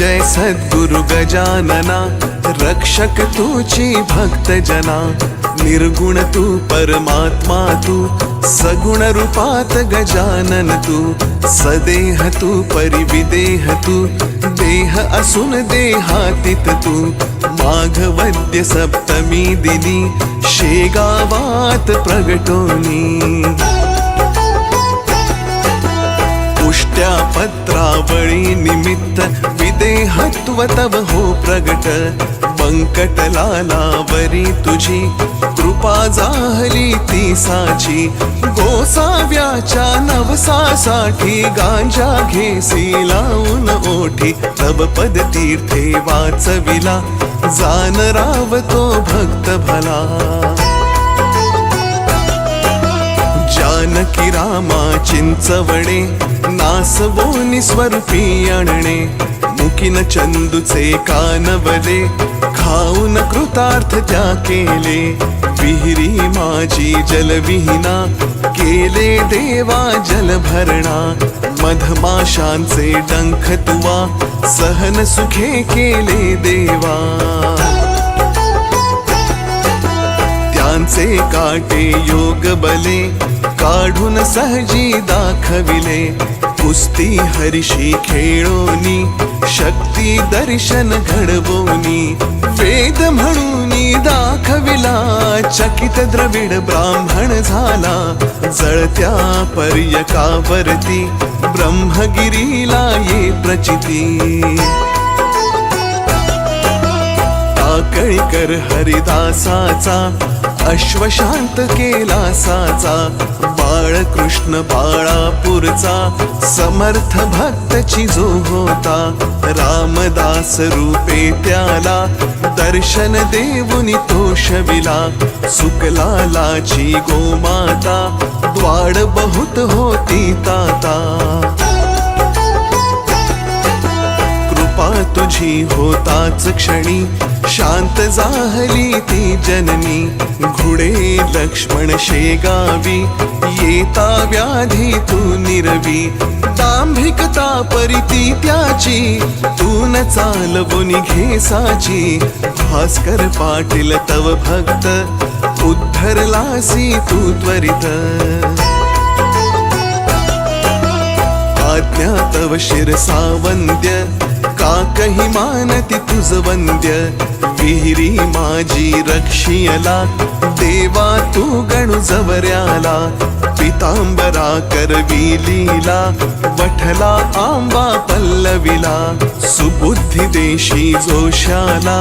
जय सद्गुरु गजानना, रक्षक तुझी भक्त जना। निर्गुण तू परमात्मा तू, सगुण रूपात गजानन तू। सदेह तू परिविदेह तू, देह असून देहातीत तू। माघवद्य सप्तमी दिनी, शेगावात प्रगटोनी। पुष्ट्या पत्रावळी निमित्त, विदेहत्व तव हो प्रगट। बंकटलालावरी तुझी, कृपा जाहली ती साची। गोसाव्याच्या नवसासाठी, गांजा घेसी लावून ओठी। तव पद तीर्थे वाचविला, जान रावतो भक्त भला। जानकी रामा चिंचवणे, नासवोनी स्वरूपी आणणे। मुकीन चंदूचे कानवले, खाऊन कृतार्थ त्या केले। विहिरी माझी जलविहीना, केले देवा जल भरणा। मधमाशांचे डंख तुवा, सहन सुखे केले देवा। त्यांचे काटे योग बले, काढून सहजी दाखविले। कुस्ती हरिशी खेळोनी, शक्ती दर्शन घडवोनी। वेद म्हणूनी दाखविला, चकित द्रविड ब्राह्मण झाला। जळत्या पर्यकावरती, ब्रह्मगिरीला ये प्रचिती। टाकळीकर हरिदासाचा, अश्वशांत केला साचा। बाळकृष्ण बाळापूरचा, समर्थ भक्तची जो होता। रामदास रूपे त्याला, दर्शन देऊनी तो शविला। सुकलालाची गोमाता, द्वाड बहुत होती ताता। कृपा तुझी होताच क्षणी, शांत जाहली ती जननी। घुडे लक्ष्मण शेगावी, येता व्याधी तू निरवी। दांभिकता परिती त्याची, तू न चालवुनी घेसाची। भास्कर पाटील तव भक्त, उद्धरलासी तू त्वरित। आज्ञा तव शिरसावंद्य, का कही मानती तुझ वंद्य। विहिरी माझी रक्षियला, देवा तू गणु जवऱ्याला। पितांबरा करवी लीला, वठला आंबा पल्लविला। सुबुद्धी देशी जोशाला,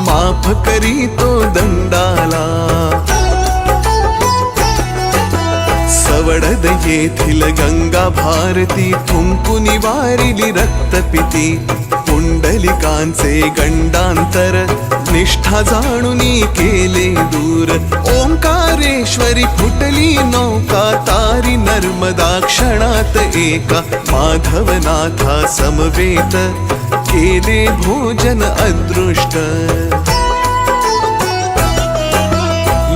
माफ करी तो दंडाला। सवडद येथील गंगा भारती, थुंकुनी वारिली रक्तपिती। पुंडलिकांचे गंडांतर, निष्ठा जाणुनी केले दूर। ओंकारेश्वरी फुटली नौका, तारी नर्मदा क्षणात एका। माधवनाथा समवेत, केले भोजन अदृष्ट।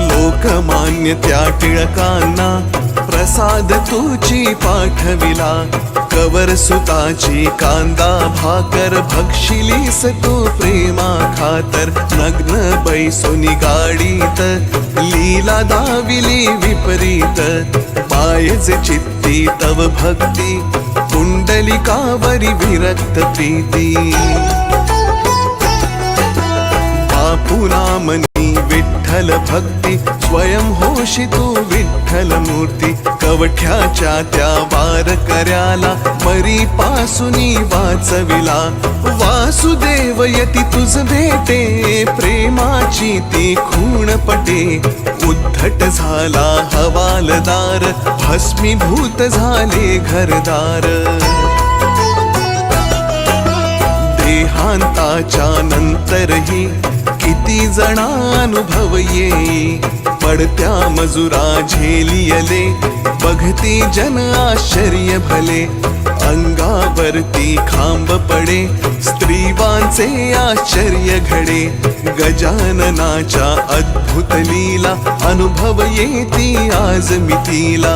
लोकमान्य त्या टिळकांना, प्रसाद तुची पाठविला। कवर सुताची कांदा भाकर, भक्षिलीस तू प्रेमा खातर। नग्न बैसोनी गाडीत, लीला दाविली विपरीत। पायजे चित्ती तव भक्ती, पुंडलिकावरी विरक्त प्रीती। बापुनामनी विठ्ठल भक्ती, स्वयं होशी तू विठ्ठल मूर्ती। कवठ्याच्या त्या वार कर्याला, मरी पासुनी वाचविला। वासुदेव यती तुझ भेटे, प्रेमाची ती खूण पटे। उद्धट झाला हवालदार, भस्मीभूत झाले घरदार। देहांताच्या नंतरही, किती जणा अनुभव येई। पडत्या मजुरा झेलियले, बघती जन आश्चर्य भले। अंगावरती खांब पडे, स्त्रीवांचे आश्चर्य घडे। गजाननाच्या अद्भुत लीला, अनुभव येती आज मितीला।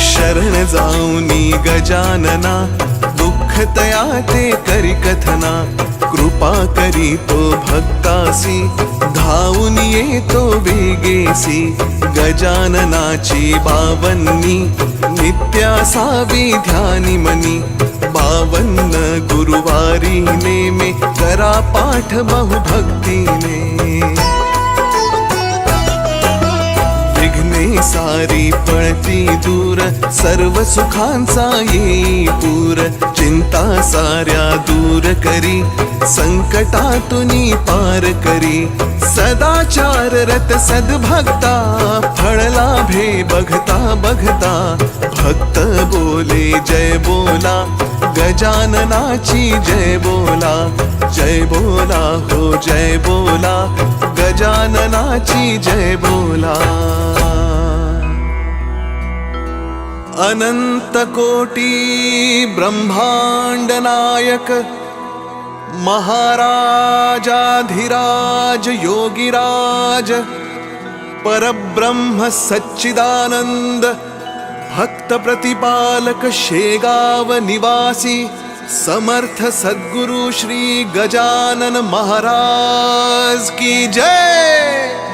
शरण जाऊनी गजानना, दुःख तया ते करी कथना, कृपा करी तो भक्तासी, धावून येतो वेगेसी. गजाननाची 52 नित्य असावी ध्यानी मनी. 52 गुरुवारी नेमे करा पाठ बहुभक्तीने. विघ्ने सारी पळती दूर, सर्व सुखांचा येई पूर. चिंता साऱ्या दूर करी, संकटातुनी पार करी. सदाचार रत सद्भक्ता, फळ लाभे बघता बघता. भक्त बोले जय बोला, गजाननाची जय बोला. जय बोला हो जय बोला, गजाननाची जय बोला. अनंत कोटी ब्रह्मांड नायक, महाराजाधिराज योगिराज, परब्रह्म सच्चिदानंद, भक्त प्रतिपालक शेगाव निवासी, समर्थ सद्गुरु श्री गजानन महाराज की जय.